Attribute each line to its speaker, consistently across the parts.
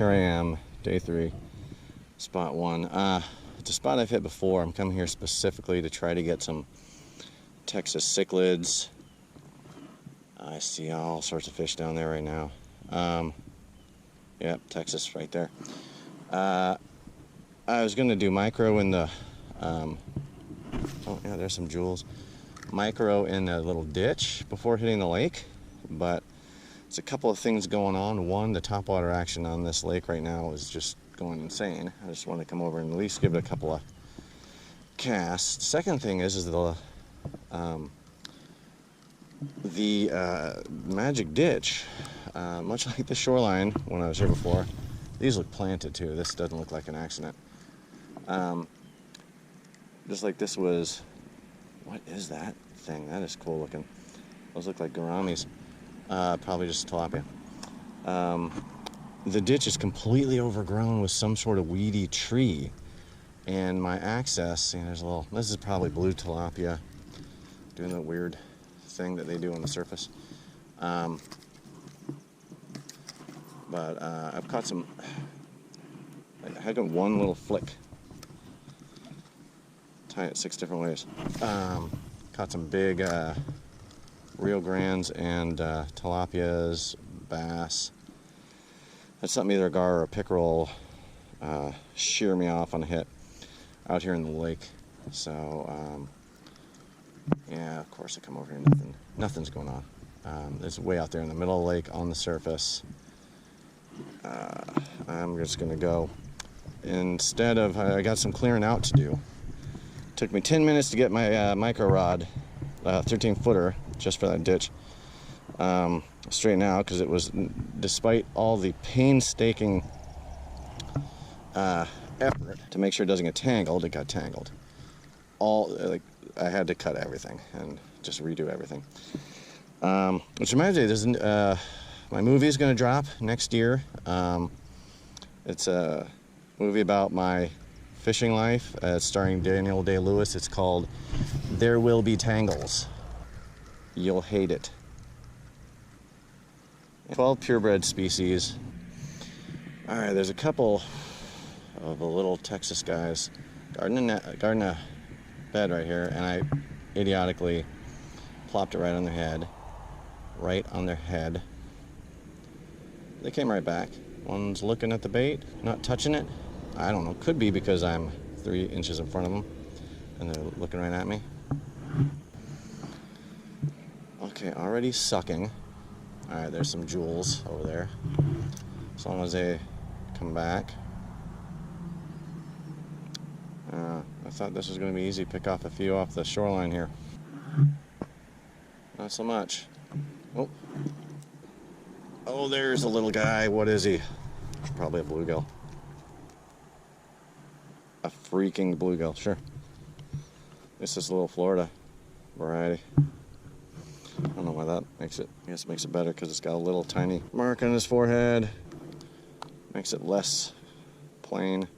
Speaker 1: here I am, day 3, spot 1. It's a spot I've hit before. I'm coming here specifically to try to get some Texas cichlids. I see all sorts of fish down there right now. Yep, Texas right there. I was going to do micro in the, oh yeah, there's some jewels. Micro in a little ditch before hitting the lake, but there's a couple of things going on. One, the topwater action on this lake right now is just going insane. I just want to come over and at least give it a couple of casts. Second thing is the magic ditch, much like the shoreline when I was here before. These look planted too. This doesn't look like an accident. Just like this was, what is that thing? That is cool looking. Those look like gouramis. Probably just tilapia. The ditch is completely overgrown with some sort of weedy tree, and my access, you know, there's a little, this is probably blue tilapia doing the weird thing that they do on the surface. But I've caught some, I got one little flick. Tie it 6 different ways. Caught some big Rio Grandes and tilapias, bass. That's something either a gar or a pickerel shear me off on a hit out here in the lake. So yeah, of course I come over here, nothing's going on. It's way out there in the middle of the lake on the surface. I'm just gonna go. Instead of, I got some clearing out to do. Took me 10 minutes to get my micro rod, 13-footer, just for that ditch, straightened out, because it was, despite all the painstaking effort to make sure it doesn't get tangled, it got tangled. Like, I had to cut everything and just redo everything. Which reminds me, there's my movie is going to drop next year. It's a movie about my fishing life, starring Daniel Day-Lewis. It's called There Will Be Tangles. You'll hate it. 12 purebred species. All right, there's a couple of the little Texas guys guarding a bed right here, and I idiotically plopped it right on their head. Right on their head. They came right back. One's looking at the bait, not touching it. I don't know, could be because I'm 3 inches in front of them and they're looking right at me. Okay, already sucking. All right, there's some jewels over there. As long as they come back. I thought this was going to be easy. Pick off a few off the shoreline here. Not so much. Oh, there's a little guy. What is he? Probably a bluegill. A freaking bluegill, sure. This is a little Florida variety. I don't know why that makes it, I guess it makes it better because it's got a little tiny mark on his forehead. Makes it less plain.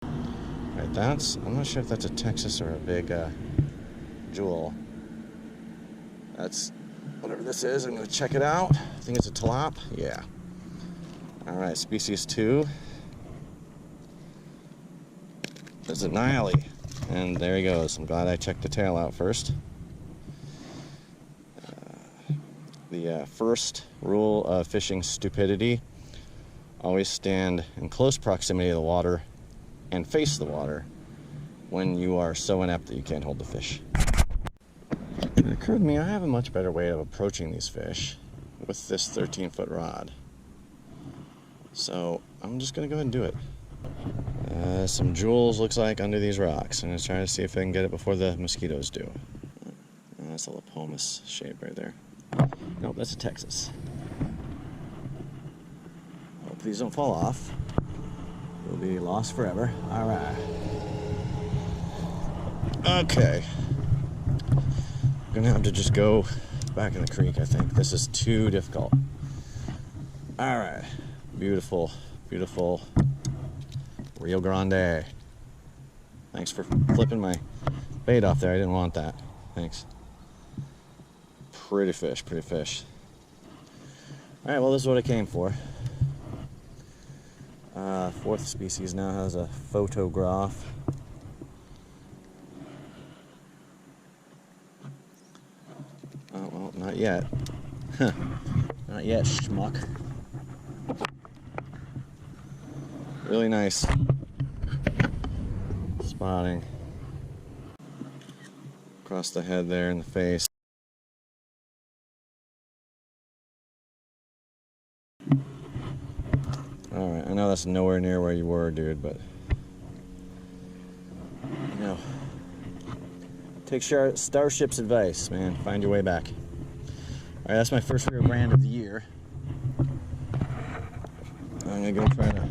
Speaker 1: Alright, that's, I'm not sure if that's a Texas or a big jewel. That's whatever this is. I'm going to check it out. I think it's a tilap. Yeah. Alright, species 2. There's a Nile, and there he goes. I'm glad I checked the tail out first. The first rule of fishing stupidity: always stand in close proximity to the water and face the water when you are so inept that you can't hold the fish. It occurred to me I have a much better way of approaching these fish with this 13-foot rod. So I'm just going to go ahead and do it. Some jewels looks like under these rocks. I'm going to try to see if I can get it before the mosquitoes do. That's a Lepomis shape right there. Nope, that's a Texas. Hope these don't fall off. We'll be lost forever. All right. Okay. I'm gonna have to just go back in the creek, I think. This is too difficult. All right. Beautiful, beautiful Rio Grande. Thanks for flipping my bait off there. I didn't want that. Thanks. Pretty fish, pretty fish. All right, well, this is what I came for. Fourth species now has a photograph. Oh, well, not yet. Not yet, schmuck. Really nice spotting. Across the head there in the face. Alright, I know that's nowhere near where you were, dude, but you know, take Starship's advice, man. Find your way back. Alright, that's my first Rio Grande of the year. I'm gonna go try to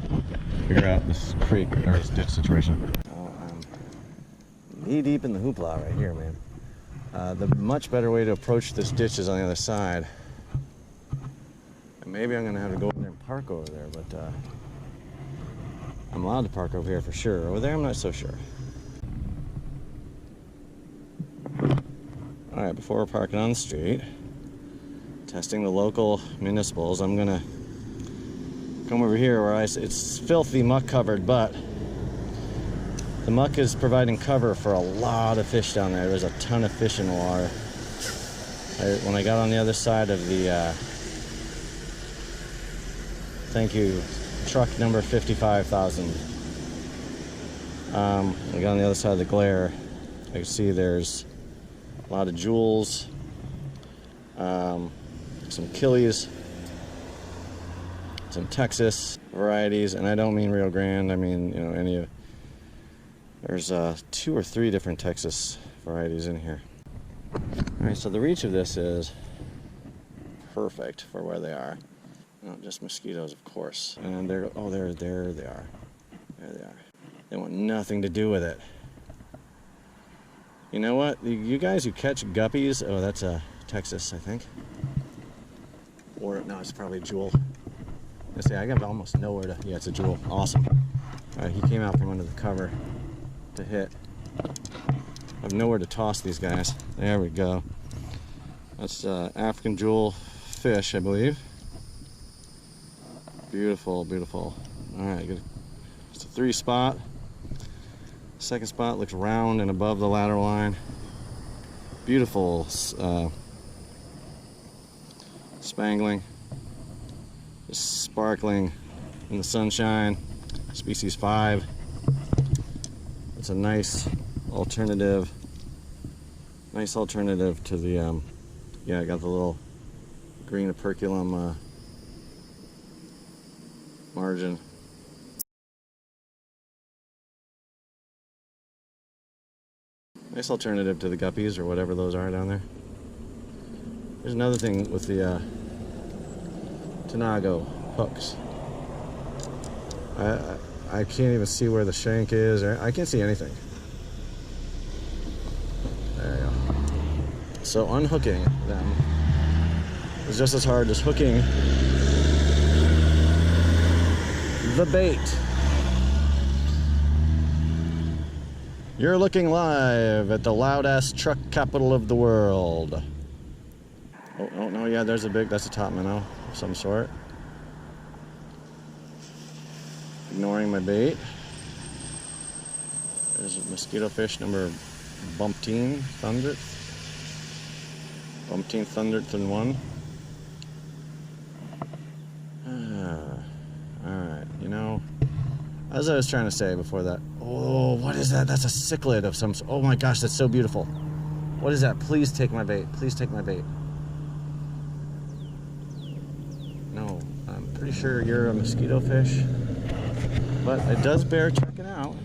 Speaker 1: figure out this creek or this ditch situation. Oh, I'm knee deep in the hoopla right here, man. The much better way to approach this ditch is on the other side. And maybe I'm gonna have to go over there and park over there, but I'm allowed to park over here for sure. Over there, I'm not so sure. All right, before we're parking on the street, testing the local municipals, I'm gonna come over here where it's filthy muck covered, but the muck is providing cover for a lot of fish down there. There's a ton of fish in the water. When I got on the other side of the, thank you, truck number 55,000. I got on the other side of the glare. I can see there's a lot of jewels, some killies, some Texas varieties, and I don't mean Rio Grande. I mean, you know, any of. There's 2 or 3 different Texas varieties in here. All right, so the reach of this is perfect for where they are. Not just mosquitoes, of course. And there they are. There they are. They want nothing to do with it. You know what? You guys who catch guppies, oh, that's a Texas, I think. Or no, it's probably a jewel. Let's see, I got almost nowhere to. Yeah, it's a jewel. Awesome. All right, he came out from under the cover to hit. I have nowhere to toss these guys. There we go. That's African jewel fish, I believe. Beautiful, beautiful. All right, good. It's a 3 spot. Second spot looks round and above the lateral line. Beautiful spangling, just sparkling in the sunshine. Species 5. It's a nice alternative to the yeah, I got the little green operculum margin. Nice alternative to the guppies or whatever those are down there. There's another thing with the Tanago hooks. I can't even see where the shank is. I can't see anything. There you go. So unhooking them is just as hard as hooking the bait. You're looking live at the loud-ass truck capital of the world. Oh no, yeah, that's a top minnow of some sort. Ignoring my bait. There's a mosquito fish number Bumpteen Thundered. Bumpteen Thundered and 1. Alright, you know, as I was trying to say before that, oh, what is that? That's a cichlid of some sort. Oh my gosh, that's so beautiful. What is that? Please take my bait. Please take my bait. No, I'm pretty sure you're a mosquito fish. But it does bear checking out.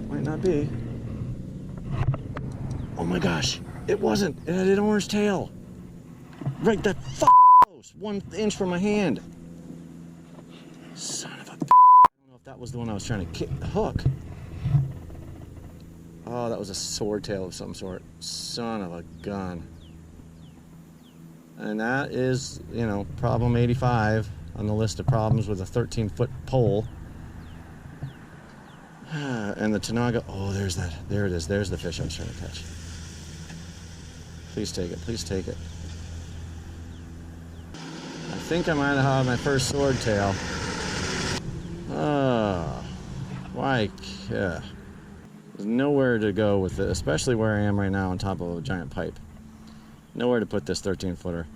Speaker 1: Might not be. Oh my gosh, it wasn't. It had an orange tail. Right that fucking close. 1 inch from my hand. Son of a bitch. I don't know if that was the one I was trying to hook. Oh, that was a swordtail of some sort. Son of a gun. And that is, you know, problem 85 on the list of problems with a 13-foot pole. And the Tanago, oh, there's that. There it is. There's the fish I was trying to catch. Please take it, please take it. I think I might have had my first swordtail. Oh, why? There's nowhere to go with it, especially where I am right now on top of a giant pipe. Nowhere to put this 13-footer.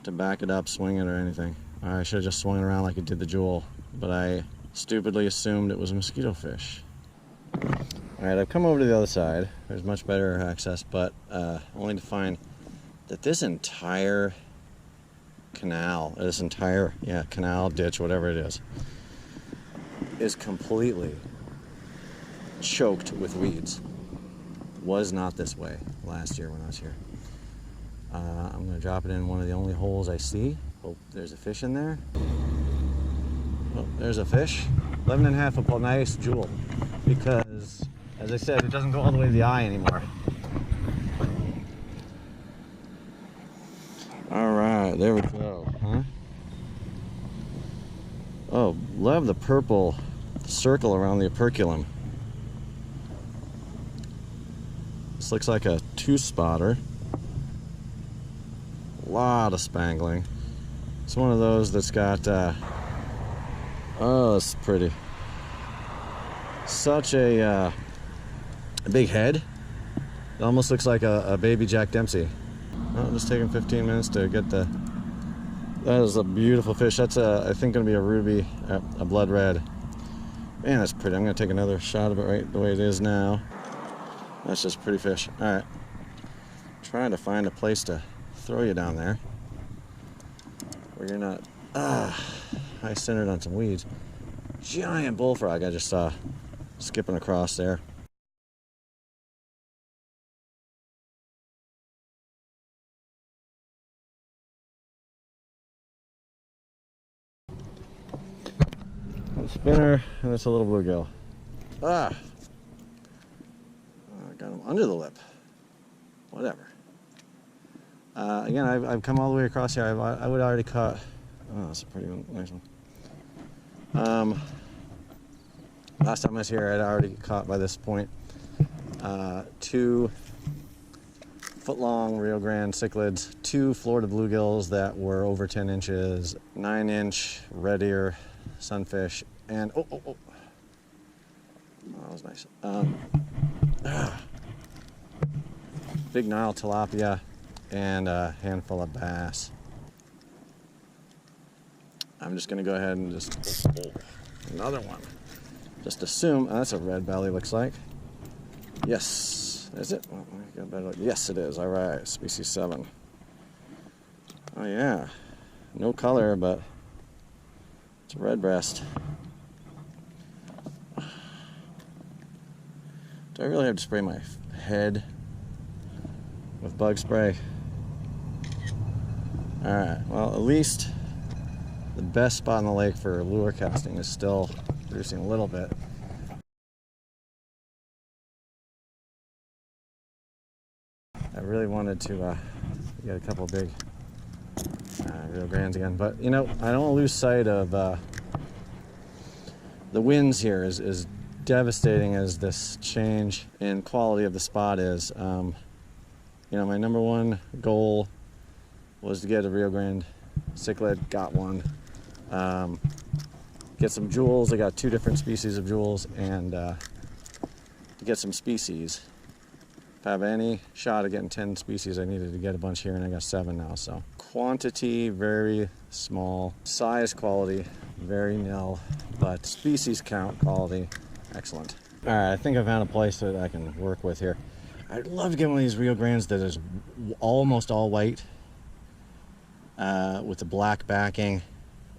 Speaker 1: To back it up, swing it, or anything. I should have just swung it around like it did the jewel, but I stupidly assumed it was a mosquito fish. Alright, I've come over to the other side. There's much better access, but only to find that this entire canal, canal, ditch, whatever it is completely choked with weeds. Was not this way last year when I was here. I'm going to drop it in one of the only holes I see. Oh, there's a fish in there. Oh, there's a fish. 11.5 foot pole, nice jewel. Because, as I said, it doesn't go all the way to the eye anymore. Alright, there we go. Huh? Oh, love the purple circle around the operculum. This looks like a 2-spotter. A lot of spangling. It's one of those that's got, oh, it's pretty. Such a big head. It almost looks like a baby Jack Dempsey. Oh, just taking 15 minutes to get the... That is a beautiful fish. That's, I think, going to be a ruby, a blood red. Man, that's pretty. I'm going to take another shot of it right the way it is now. That's just a pretty fish. Alright. Trying to find a place to throw you down there where you're not high centered on some weeds. Giant bullfrog I just saw skipping across there. A spinner, and it's a little bluegill. I got him under the lip. Whatever. Again, I've come all the way across here. I would already caught. Oh, that's a pretty nice one. Last time I was here, I'd already caught by this point 2 foot-long Rio Grande Cichlids, 2 Florida bluegills that were over 10 inches, 9-inch red ear sunfish, and oh, that was nice. Big Nile tilapia and a handful of bass. I'm just gonna go ahead and just another one. Just assume that's a red belly. Looks like. Yes, is it? Oh, I got a better look. Yes, it is. All right, species 7. Oh yeah, no color, but it's a red breast. Do I really have to spray my head with bug spray? Alright, well, at least the best spot in the lake for lure casting is still producing a little bit. I really wanted to get a couple big Rio Grandes again, but you know, I don't want to lose sight of the winds here. As devastating as this change in quality of the spot is. You know, my number one goal was to get a Rio Grande Cichlid. Got one. Get some jewels. I got 2 different species of jewels, and get some species. If I have any shot of getting 10 species, I needed to get a bunch here, and I got 7 now. So quantity very small, size quality very nil, but species count quality excellent. All right, I think I found a place that I can work with here. I'd love to get one of these Rio Grandes that is almost all white with the black backing.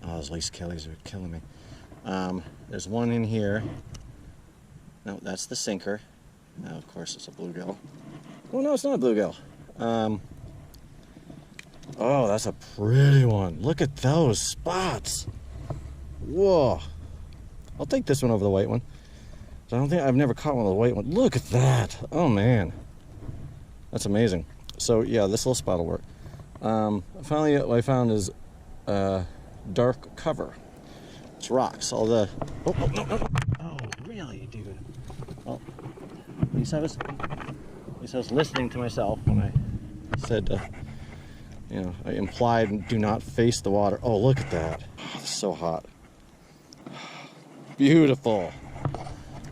Speaker 1: Oh, those lace kellies are killing me. There's one in here. No, that's the sinker. Now, of course, it's a bluegill. Oh, no, it's not a bluegill. Oh, that's a pretty one. Look at those spots. Whoa. I'll take this one over the white one. I've never caught one of the white ones. Look at that. Oh, man. That's amazing. So, yeah, this little spot will work. Finally, what I found is dark cover. It's rocks. All the... Oh, no. Oh, really, dude? Oh, you saw this guess I was listening to myself when I said, you know, I implied do not face the water. Oh, look at that. Oh, it's so hot. Beautiful.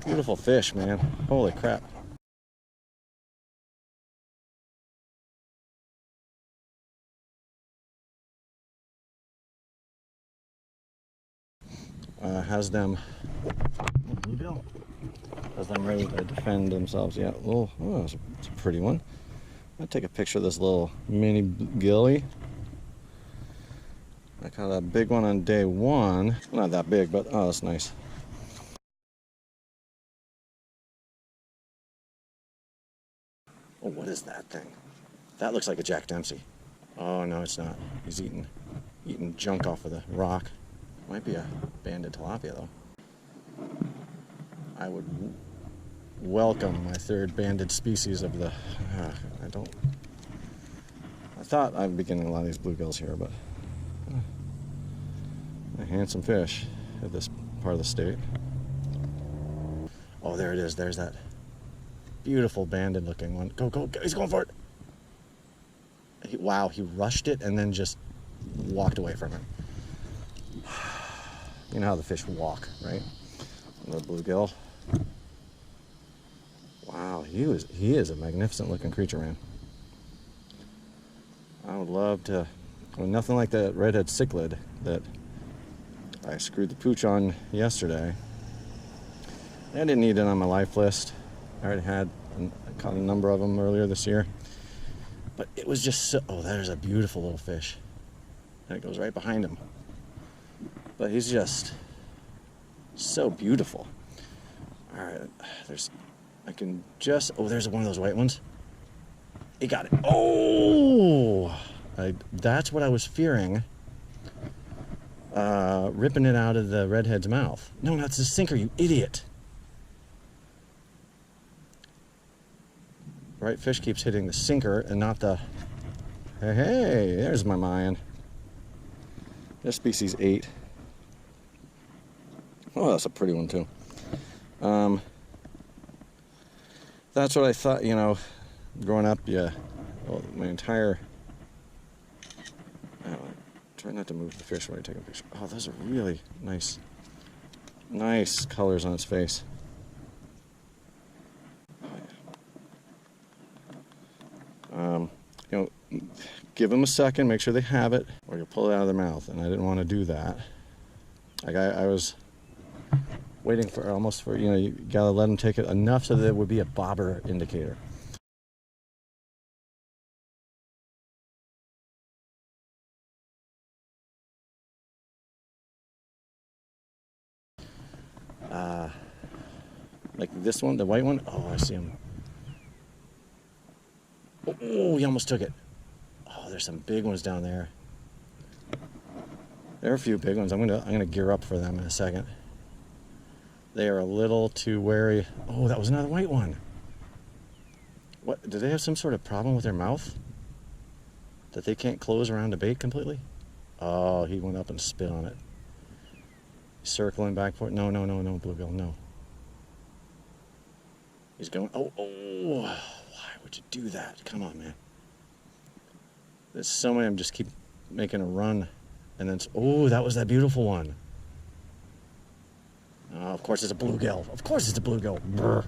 Speaker 1: Beautiful fish, man. Holy crap. Has them bluegill. Has them ready to defend themselves. Yeah, oh, it's a pretty one. I'll take a picture of this little mini gilly. I caught a big one on day one. Not that big, but oh, that's nice. Oh, what is that thing? That looks like a Jack Dempsey. Oh no, it's not. He's eating junk off of the rock. Might be a banded tilapia though. I would welcome my third banded species of the. I thought I'd be getting a lot of these bluegills here, but a handsome fish at this part of the state. Oh, there it is. There's that beautiful banded looking one. Go, go, go. He's going for it. Wow, he rushed it and then just walked away from it. You know how the fish walk, right? The bluegill. Wow, he is a magnificent looking creature, man. I would love to, well, nothing like that redhead cichlid that I screwed the pooch on yesterday. I didn't need it on my life list. I already had, I caught a number of them earlier this year. But it was just so, oh, there's a beautiful little fish. And it goes right behind him. But he's just so beautiful. All right, I can just, oh, there's one of those white ones. He got it. Oh, that's what I was fearing. Ripping it out of the redhead's mouth. No, that's the sinker, you idiot. Right fish keeps hitting the sinker and not the, hey, there's my Mayan. There's species 8. Oh, that's a pretty one too. That's what I thought, you know, growing up, yeah. Well, my entire, try not to move the fish when I take a picture. Oh, those are really nice colors on its face. You know, give them a second, make sure they have it, or you'll pull it out of their mouth, and I didn't want to do that. Like I was waiting for almost for, you know, you gotta let them take it enough so that it would be a bobber indicator. Like this one, the white one. Oh, I see him. Oh, he almost took it. Oh, there's some big ones down there. There are a few big ones. I'm gonna gear up for them in a second. They are a little too wary. Oh, that was another white one. What? Do they have some sort of problem with their mouth? That they can't close around the bait completely? Oh, he went up and spit on it. Circling back for it. No, no, no, no, bluegill, no. He's going, oh, why would you do that? Come on, man. There's so many of them just keep making a run. And then, oh, that was that beautiful one. Oh, of course it's a bluegill. Of course it's a bluegill. Brr.